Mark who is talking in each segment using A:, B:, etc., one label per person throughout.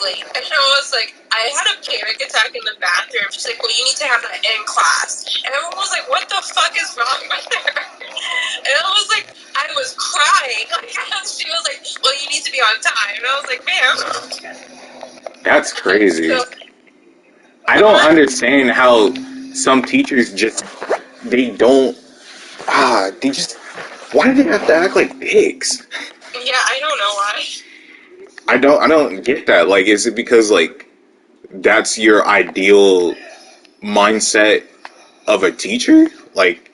A: late. And I was like, I had a panic attack in the bathroom. She's like, well, you need to have that in class. And everyone was like, what the fuck is wrong with her? And I was like, I was crying. Like, she was like, well, you need to be on time. And I was like, ma'am.
B: That's crazy. I don't understand how some teachers just, they don't, why do they have to act like pigs?
A: Yeah, I don't know why.
B: I don't get that. Like, is it because, like, that's your ideal mindset of a teacher? Like,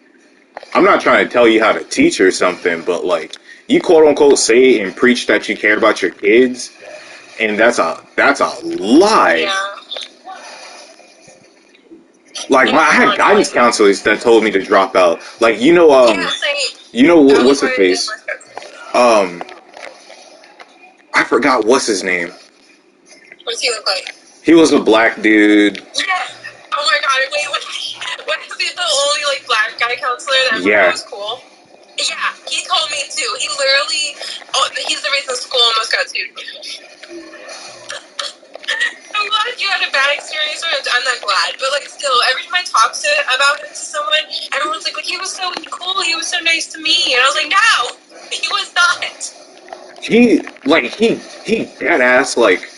B: I'm not trying to tell you how to teach or something, but, like, you quote unquote say and preach that you care about your kids, and that's a lie.
A: Yeah.
B: Like, I had guidance counselors that told me to drop out. Like, what's her face? I forgot what's his name.
A: What's he look like?
B: He was a black dude.
A: Yeah. Oh my god, wait, what is he the only, like, black guy counselor that everyone was cool? Yeah, he told me too. He literally, he's the reason school almost got sued. I'm glad you had a bad experience with it. I'm not glad, but, like, still, every time I talk about it to someone, everyone's like, he was so cool, he was so nice to me, and I was like, no, he was not.
B: He dead ass, like,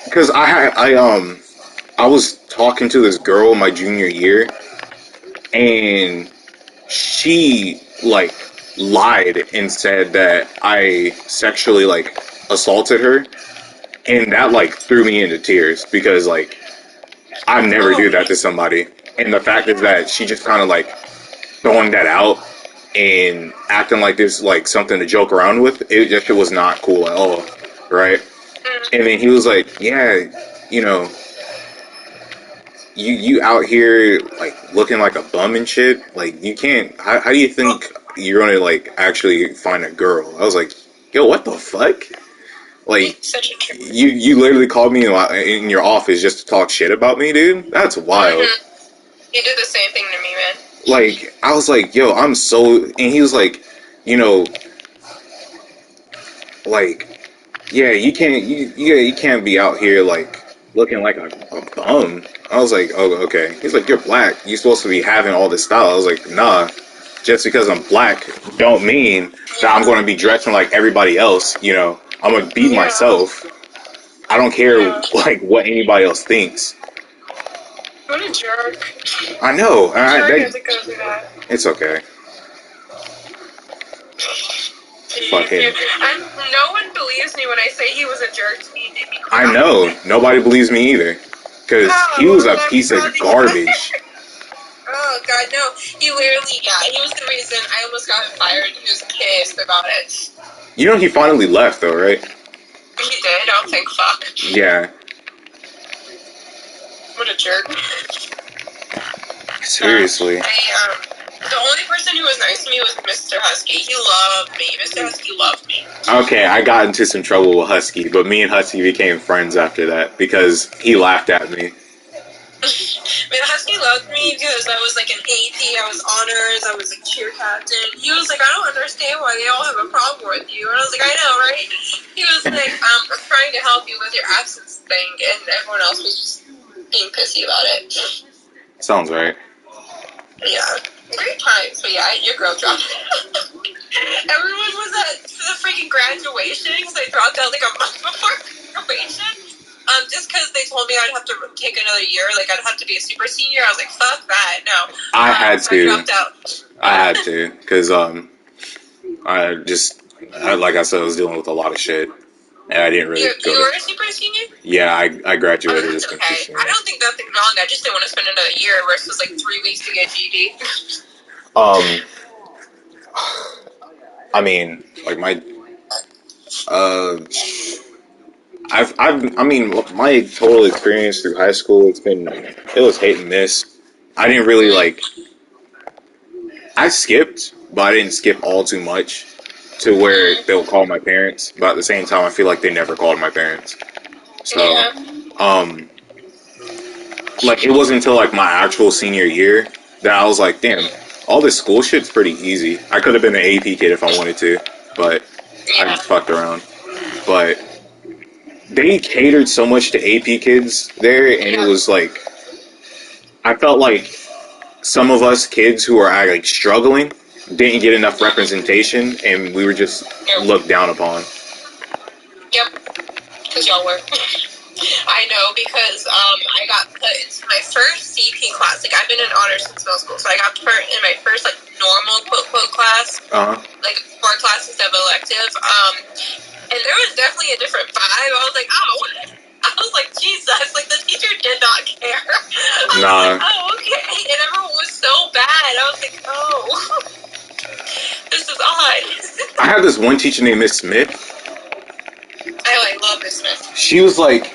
B: because I was talking to this girl my junior year, and she, like, lied and said that I sexually, like, assaulted her, and that, like, threw me into tears, because, like, I never do that to somebody, and the fact is that she just kind of, like, throwing that out and acting like this, like, something to joke around with, it was not cool at all, right? And then he was like, yeah, you out here, like, looking like a bum and shit, like, you can't, how do you think you're gonna, like, actually find a girl? I was like, yo, what the fuck? Like, you literally called me in your office just to talk shit about me, dude? That's wild.
A: He did the same thing to me, man.
B: Like, I was like, yo, and he was like, like, yeah, you can't be out here, like, looking like a bum. I was like, oh, okay. He's like, you're black. You're supposed to be having all this style. I was like, nah. Just because I'm black don't mean that I'm going to be dressing like everybody else, I'm going to be myself. I don't care, like, what anybody else thinks.
A: What a jerk.
B: I know.
A: Sorry to go through that.
B: It's okay. Fuck him.
A: No one believes me when I say he was a jerk to me.
B: I know. Nobody believes me either. Because he was a piece of garbage.
A: Oh, God, no. He literally, he was the reason I almost got fired. He was pissed about it.
B: He finally left, though, right?
A: He did? Oh, thank fuck.
B: Yeah.
A: What a jerk.
B: Seriously.
A: The only person who was nice to me was Mr. Husky. He loved me. Mr. Husky loved me.
B: Okay, I got into some trouble with Husky, but me and Husky became friends after that because he laughed at me.
A: Man, Husky loved me because I was like an AP, I was honors, I was a cheer captain. He was like, I don't understand why they all have a problem with you. And I was like, I know, right? He was like, I'm trying to help you with your absence thing, and everyone else was just being pissy about it.
B: Sounds right.
A: Yeah. Great times, but yeah, your girl dropped Everyone was at the freaking graduation because I dropped out like a month before graduation. Just because they told me I'd have to take another year, like I'd have to be a super senior. I was like, fuck that, no.
B: I had to.
A: I dropped out.
B: I had to, because like I said, I was dealing with a lot of shit. And I didn't really
A: You were a super senior?
B: Yeah, I graduated as
A: okay.
B: senior.
A: I don't think nothing wrong. I just didn't want to spend another year versus like 3 weeks to get GED.
B: I mean, like my my total experience through high school, it was hit and miss. I didn't really I skipped, but I didn't skip all too much to where they'll call my parents. But at the same time, I feel like they never called my parents. So, it wasn't until like my actual senior year that I was like, damn, all this school shit's pretty easy. I could have been an AP kid if I wanted to, but I just fucked around. but they catered so much to AP kids there, and it was like, I felt like some of us kids who are like struggling didn't get enough representation, and we were just looked down upon.
A: Yep, because y'all were. I know, because I got put into my first CP class. Like, I've been in honors since middle school, so I got put in my first, like, normal, quote-quote class. Like, 4 classes of elective. And there was definitely a different vibe. I was like, oh. I was like, Jesus. Like, the teacher did not care. I was like, oh, okay. And everyone was so bad. I was like, oh. This is odd.
B: I had this one teacher named Miss Smith.
A: I love Miss Smith.
B: She was like,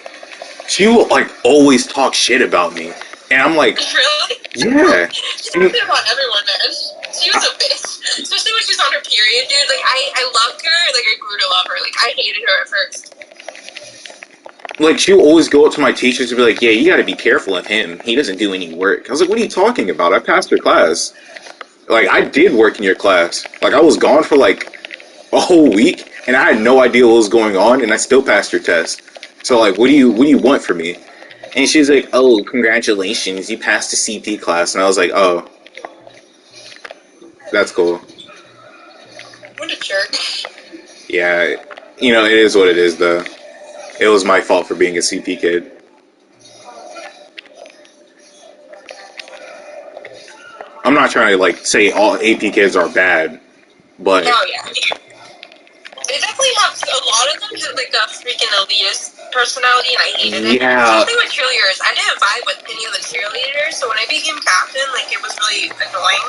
B: she would like always talk shit about me, and I'm like,
A: really?
B: Yeah.
A: She talked shit about everyone, man. She was a bitch, especially when she was on her period, dude. Like I loved her, like I grew to love her. Like I hated her at first.
B: Like she would always go up to my teachers and be like, "Yeah, you got to be careful of him. He doesn't do any work." I was like, "What are you talking about? I passed your class. Like I did work in your class. Like I was gone for like a whole week." And I had no idea what was going on, and I still passed your test. So, like, what do you want from me? And she's like, "Oh, congratulations, you passed the CP class." And I was like, "Oh, that's cool."
A: What a jerk.
B: Yeah, you know, it is what it is, though. It was my fault for being a CP kid. I'm not trying to, like, say all AP kids are bad, but...
A: Oh, yeah. They definitely have, a lot of them have, like, a freaking elitist personality, and I hated it.
B: Yeah.
A: Same thing with cheerleaders. I didn't vibe with any of the cheerleaders, so when I became captain, like, it was really annoying.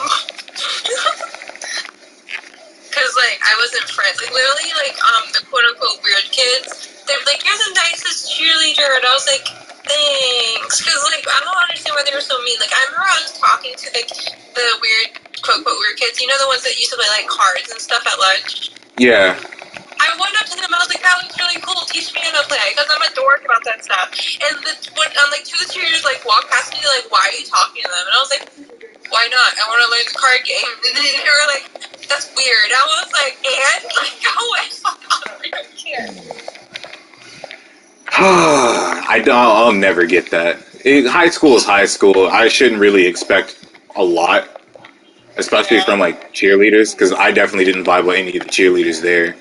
A: Because, like, I wasn't friends. Like, literally, like, the quote-unquote weird kids, they're like, "You're the nicest cheerleader," and I was like, thanks. Because, like, I don't understand why they were so mean. Like, I remember I was talking to, like, the weird, quote-unquote weird kids. You know, the ones that used to play, like, cards and stuff at lunch?
B: Yeah.
A: I went up to them and I was like, "That was really cool. Teach me how to play," because I'm a dork about that stuff. And when like two of the cheerleaders like walked past me, like, "Why are you talking to them?" And I was like, "Why not? I want to learn the card game." And they were like, "That's weird." I was like, "And like, go away, fuck off. I don't care."
B: I'll never get that. High school is high school. I shouldn't really expect a lot, especially from like cheerleaders, because I definitely didn't vibe with any of the cheerleaders there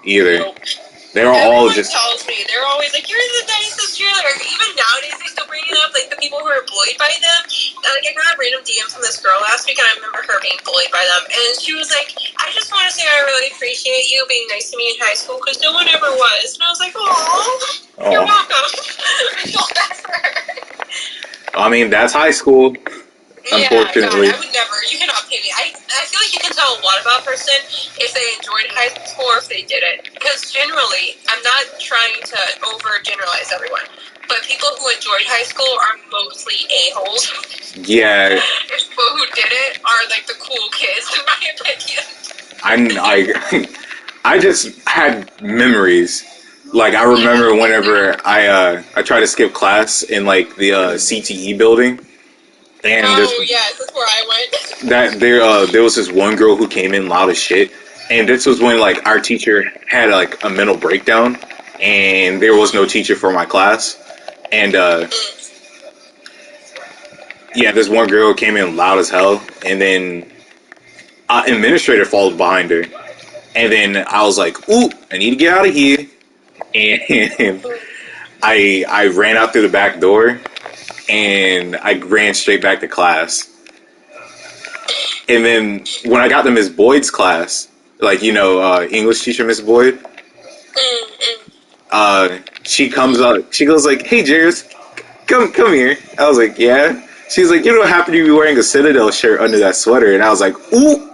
B: either.
A: Nope.
B: They were all just...
A: tells me, they're always like, "You're the nicest cheerleader." Even nowadays, they still bring it up, like the people who are bullied by them. Like I got a random DM from this girl last week, and I remember her being bullied by them. And she was like, "I just want to say I really appreciate you being nice to me in high school, because no one ever was." And I was like, "Aw, you're welcome." I feel bad for her.
B: I mean, that's high school. Unfortunately.
A: Yeah, God, I would never. You cannot pay me. I feel like you can tell a lot about a person if they enjoyed high school or if they didn't. Because generally, I'm not trying to overgeneralize everyone, but people who enjoyed high school are mostly a-holes.
B: Yeah.
A: People who didn't are like the cool kids, in my opinion.
B: I just had memories. Like I remember whenever I tried to skip class in like the CTE building. And
A: yes, that's where I went.
B: There was this one girl who came in loud as shit, and this was when like our teacher had like a mental breakdown, and there was no teacher for my class, and yeah, this one girl came in loud as hell, and then administrator followed behind her, and then I was like, "Ooh, I need to get out of here," and I ran out through the back door. And I ran straight back to class. And then when I got to Miss Boyd's class, like, you know, English teacher Miss Boyd, she comes up, she goes like, "Hey, Jairus, come here." I was like, "Yeah." She's like, "You don't happen to be wearing a Citadel shirt under that sweater?" And I was like, "Ooh."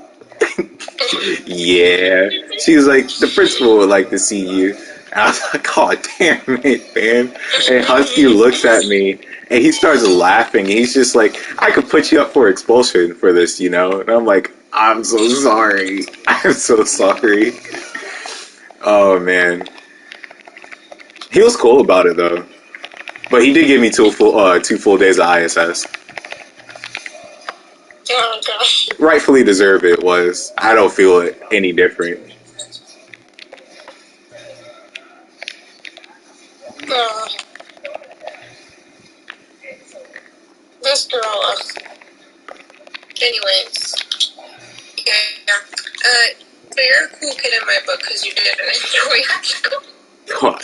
B: Yeah. She was like, "The principal would like to see you." And I was like, "Oh, damn it, man." And Husky looks at me. And he starts laughing. And he's just like, "I could put you up for expulsion for this, you know?" And I'm like, "I'm so sorry. I'm so sorry." Oh, man. He was cool about it, though. But he did give me 2 full days of ISS.
A: Oh, gosh.
B: Rightfully deserved it was. I don't feel it any different.
A: Escarella. Anyways, yeah. So you're a cool kid in my book because you didn't enjoy high school.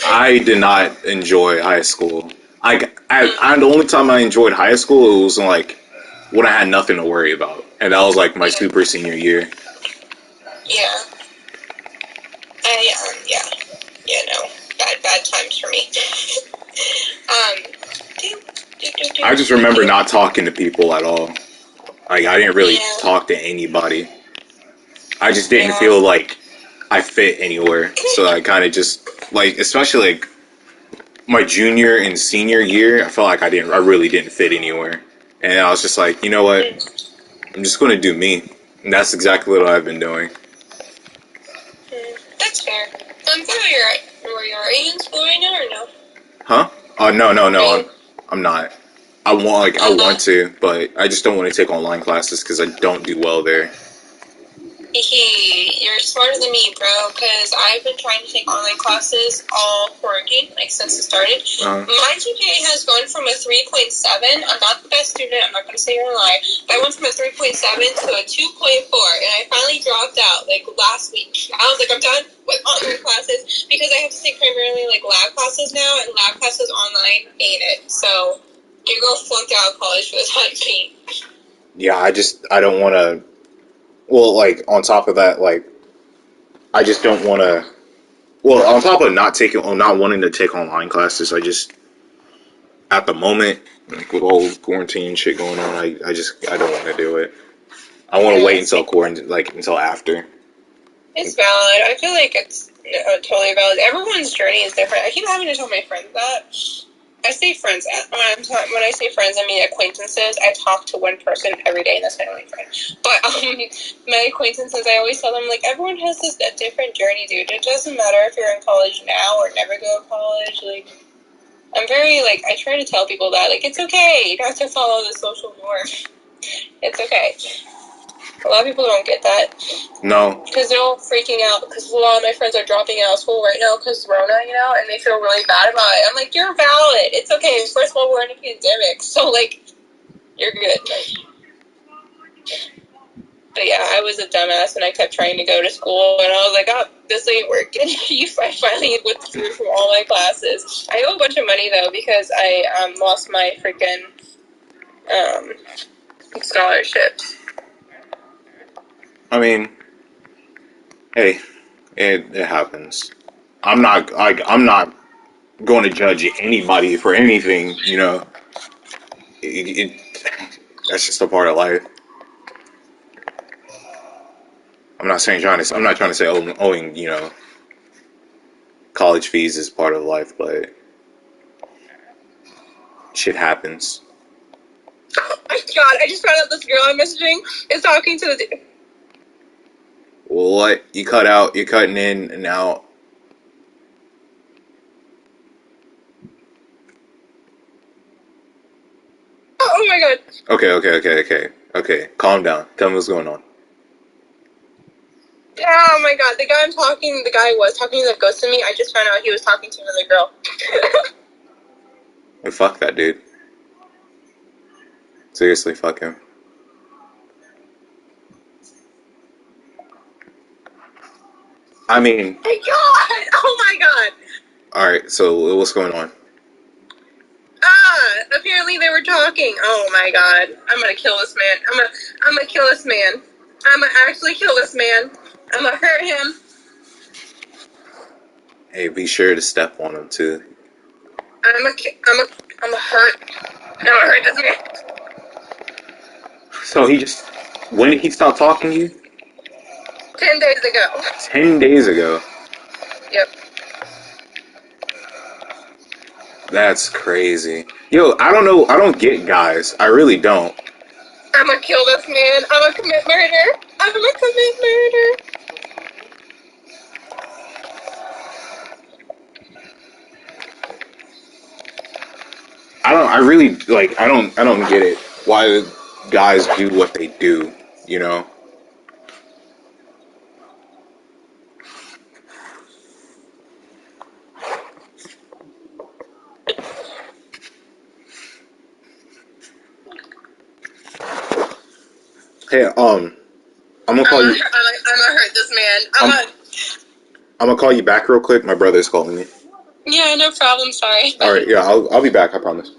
B: I did not enjoy high school. The only time I enjoyed high school it was like when I had nothing to worry about, and that was like my super senior year.
A: Yeah. No, bad times for me.
B: I just remember not talking to people at all. Like I didn't really talk to anybody. I just didn't feel like I fit anywhere. So I kind of just like, especially like my junior and senior year, I felt like I really didn't fit anywhere. And I was just like, you know what? I'm just going to do me. And that's exactly what I've been doing.
A: That's fair. Where you're at. Are you in school right now or no?
B: Huh? Oh, no. I'm not. I want to, but I just don't want to take online classes because I don't do well there.
A: You're smarter than me, bro, because I've been trying to take online classes all quarantine, like since it started. My GPA has gone from a 3.7. I'm not the best student, I'm not going to say you're a lie, but I went from a 3.7 to a 2.4, and I finally dropped out, like, last week. I was like, I'm done with online classes, because I have to take primarily, like, lab classes now, and lab classes online ain't it. So, you're going to flunk out of college for the time being.
B: Yeah, I don't want to. Well, like, on top of that, like, I just don't want to. Well, on top of not wanting to take online classes, I just, at the moment, like, with all quarantine shit going on, I don't want to do it. I want to wait until quarantine, like, until after.
A: It's valid. I feel like it's totally valid. Everyone's journey is different. I keep having to tell my friends that. I say friends. When I say friends, I mean acquaintances. I talk to one person every day, and that's my only friend. But my acquaintances, I always tell them, like, everyone has a different journey, dude. It doesn't matter if you're in college now or never go to college. Like, I'm very, like, I try to tell people that, like, it's okay. You don't have to follow the social norm. It's okay. A lot of people don't get that.
B: No.
A: Because they're all freaking out because a lot of my friends are dropping out of school right now because Rona, and they feel really bad about it. I'm like, you're valid. It's okay. First of all, we're in a pandemic, so, like, you're good. But yeah, I was a dumbass and I kept trying to go to school and I was like, oh, this ain't working. I finally withdrew from all my classes. I owe a bunch of money though because I lost my freaking scholarships.
B: I mean, hey, it happens. I'm not going to judge anybody for anything. That's just a part of life. I'm not trying to say owing college fees is part of life, but shit happens.
A: Oh my god! I just found out this girl I'm messaging is talking to the.
B: What? You cut out? You're cutting in and out.
A: Oh my god.
B: Okay. Calm down. Tell me what's going on.
A: Oh my god, the guy was talking that ghosted me. I just found out he was talking to another girl.
B: Hey, fuck that dude. Seriously, fuck him. I mean...
A: My god! Oh my god!
B: Alright, so what's going on?
A: Apparently they were talking. Oh my god. I'm gonna kill this man. I'm gonna kill this man. I'm gonna actually kill this man. I'm gonna hurt him.
B: Hey, be sure to step on him too.
A: I'm gonna hurt this man.
B: So when did he stop talking to you?
A: 10 days ago.
B: 10 days ago?
A: Yep.
B: That's crazy. Yo, I don't know. I don't get guys. I really don't.
A: I'm gonna kill this man. I'm gonna commit murder.
B: I don't get it. Why guys do what they do, you know? Hey, I'm gonna call you.
A: I'm gonna hurt this man.
B: I'm, I'm gonna call you back real quick. My brother's calling me.
A: Yeah, no problem. Sorry.
B: All right, yeah, I'll be back. I promise.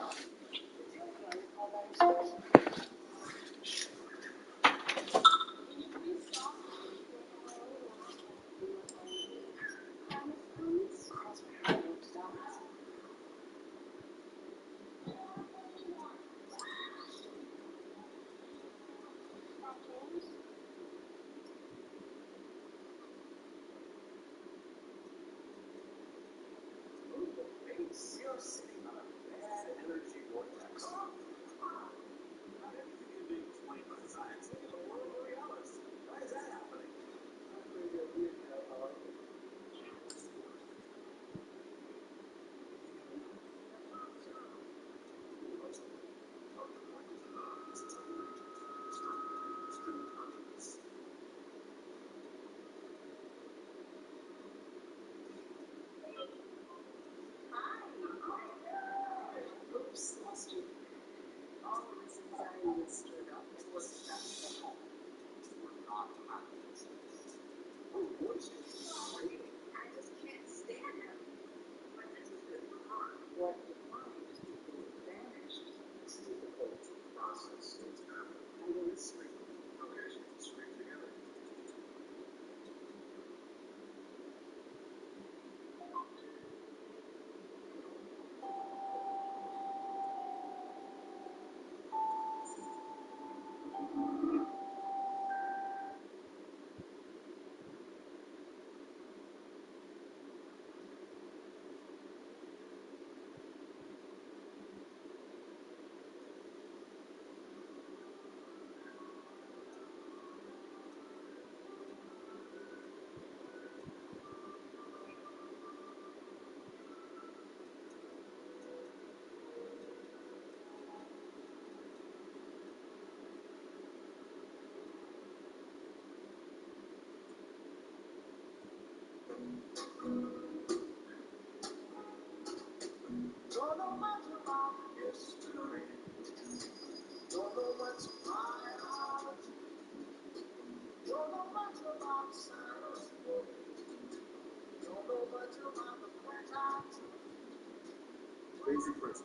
C: Basic principles.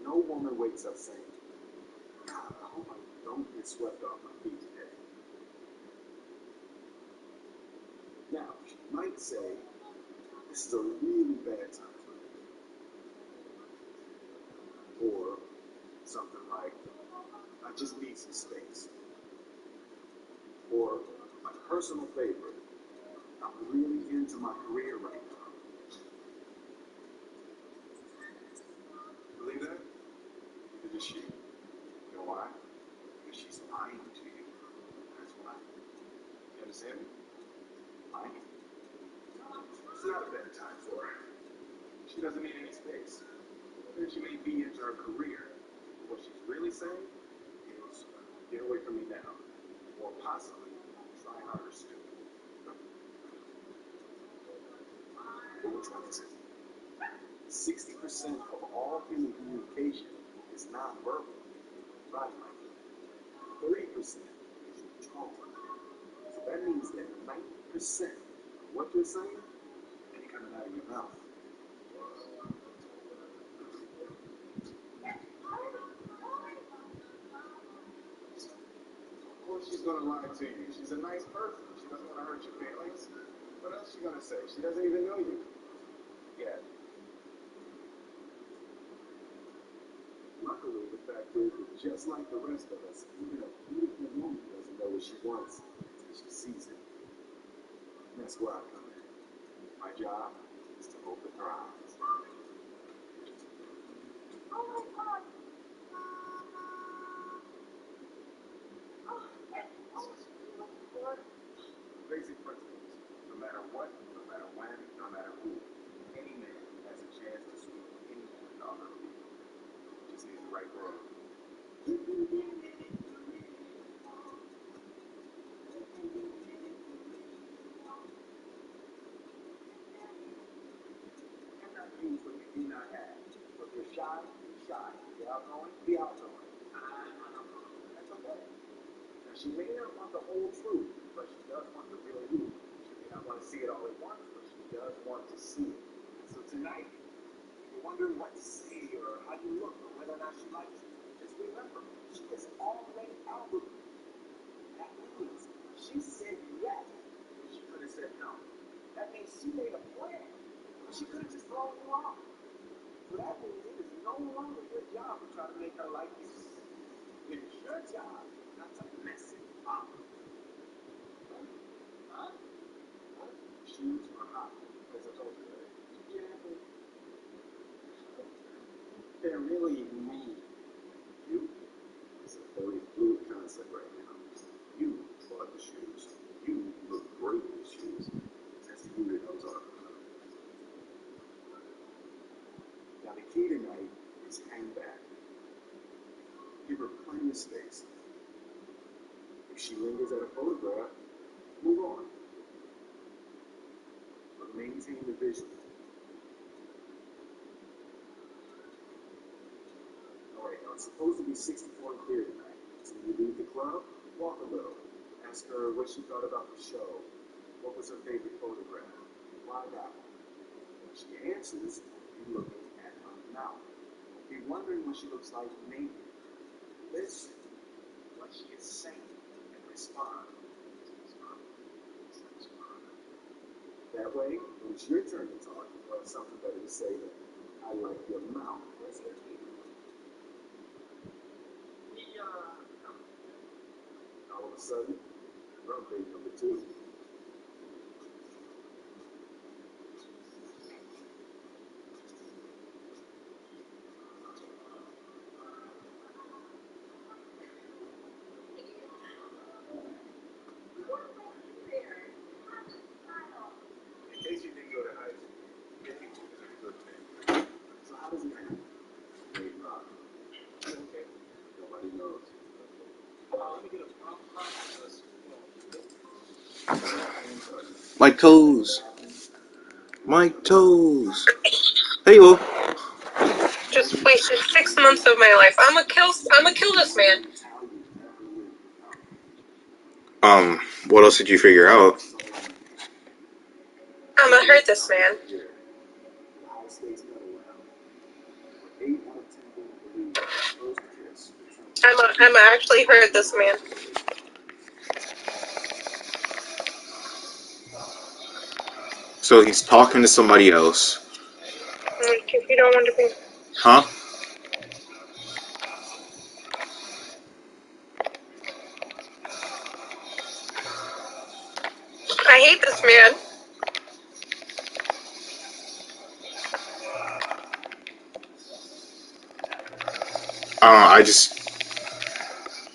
C: No woman wakes up saying, God, I hope I don't get swept off my feet today. Now, she might say, this is a really bad time for me. Or something like, I just need some space. Or a personal favor. I'm really into my career right now. Believe that? Neither does she. You know why? Because she's lying to you. That's why. You understand me? Lying. It's not a bad time for her. She doesn't need any space. And she may be into her career. What she's really saying is, get away from me now. Or possibly, try harder still. But which one is it? 60% of all human communication is nonverbal. Body language. 30% is tone. So that means that 90% of what you're saying ain't coming out of your mouth. Of course she's gonna lie to you. She's a nice person. She doesn't want to hurt your feelings. What else is she gonna say? She doesn't even know you. Yeah. Luckily, the fact is that just like the rest of us, even a beautiful woman doesn't know what she wants until she sees it. And that's where I come in. My job is to open her eyes. Basic principles. No matter what, no matter when, no matter who, any man has a chance to sweep any woman off her feet. Just needs the right girl. Cannot use what you do not have. So if you're shy, be shy. If you're outgoing, be outgoing. That's okay. She may not want the whole truth, but she does want the real you. She may not want to see it all at once, but she does want to see it. So tonight, if you're wondering what to say or how you look or whether or not she likes you, just remember, she is already out with you. That means she said yes. She could have said no. That means she made a plan. She could have just thrown you off. So that means it is no longer your job to try to make her like you. It is your job not to mess it up. Huh? Shoes or hot? As I told you, right? Exactly. They're really mean. You? It's a very fluid concept right now. You bought the shoes. You look great in the shoes. That's the you that knows all. Now the key tonight is hang back. Give her plenty of space. If she lingers at a photograph, move on. But maintain the vision. Alright, now it's supposed to be 64 and clear tonight. So when you leave the club, walk a little. Ask her what she thought about the show. What was her favorite photograph? Why that one? When she answers, you're looking at her mouth. Be wondering what she looks like naked. Listen to what she is saying and respond. That way, when it's your turn to talk, you'll have something better to say than, I like your mouth. Where's your teeth? All of a sudden, we're on date number 2. In case you didn't go to high school, getting to is a good thing. So how does it happen? Maybe not. Okay. Nobody knows. Let me get a process.
B: My toes. My toes. Hey, you.
A: Just wasted 6 months of my life. I'm gonna kill this man.
B: What else did you figure out?
A: I'm gonna hurt this man. I'm actually hurt this man.
B: So he's talking to somebody else.
A: Like, if you don't want to be.
B: Huh?
A: I hate this man.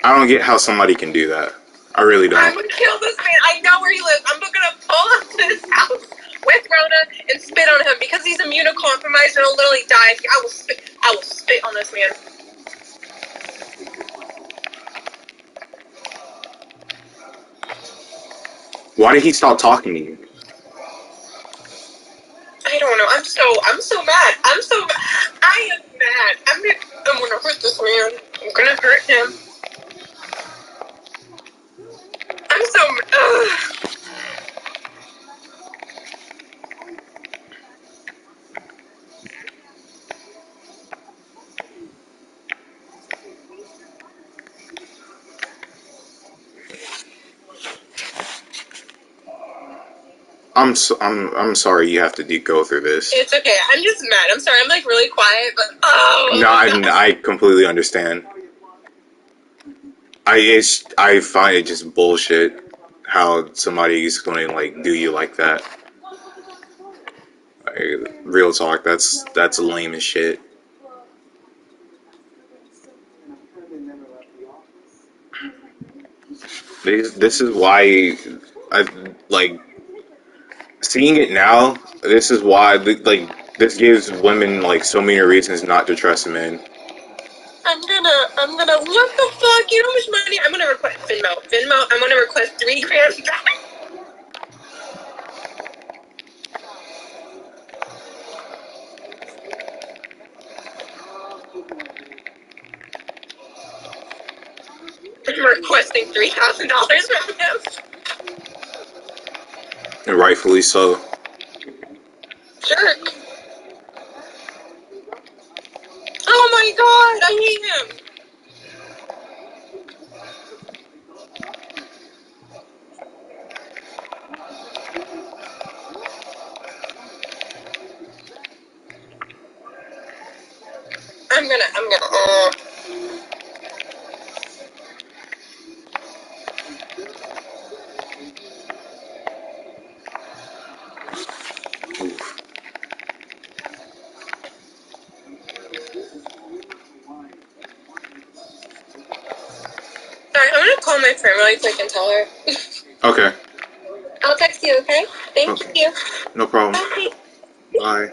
B: I don't get how somebody can do that. I really
A: I'm
B: don't.
A: gonna kill this man. I know where he lives. I'm gonna pull up to his house with Rona and spit on him because he's immunocompromised and he'll literally die. I will spit on this man.
B: Why did he stop talking to you?
A: I don't know. I'm so mad. I am mad. I'm gonna hurt this man. I'm gonna hurt him. I'm so.
B: I'm sorry you have to go through this.
A: It's okay. I'm just mad. I'm sorry. I'm like really quiet, but
B: No, I completely understand. I find it just bullshit how somebody's going to like do you like that. Like, real talk, that's lame as shit. This is why I like seeing it now. This is why like this gives women like so many reasons not to trust men.
A: I'm gonna, what the fuck? You know how much money? I'm gonna request Venmo, I'm gonna request $3,000 back. requesting $3,000 from him.
B: And rightfully so.
A: Jerk. Oh my god, I hate him. I'm gonna,
B: Oof.
A: Alright, I'm gonna call my friend really quick and tell her.
B: Okay.
A: I'll text you, okay? Thank
B: Okay.
A: you.
B: No problem.
A: Bye.
B: Bye.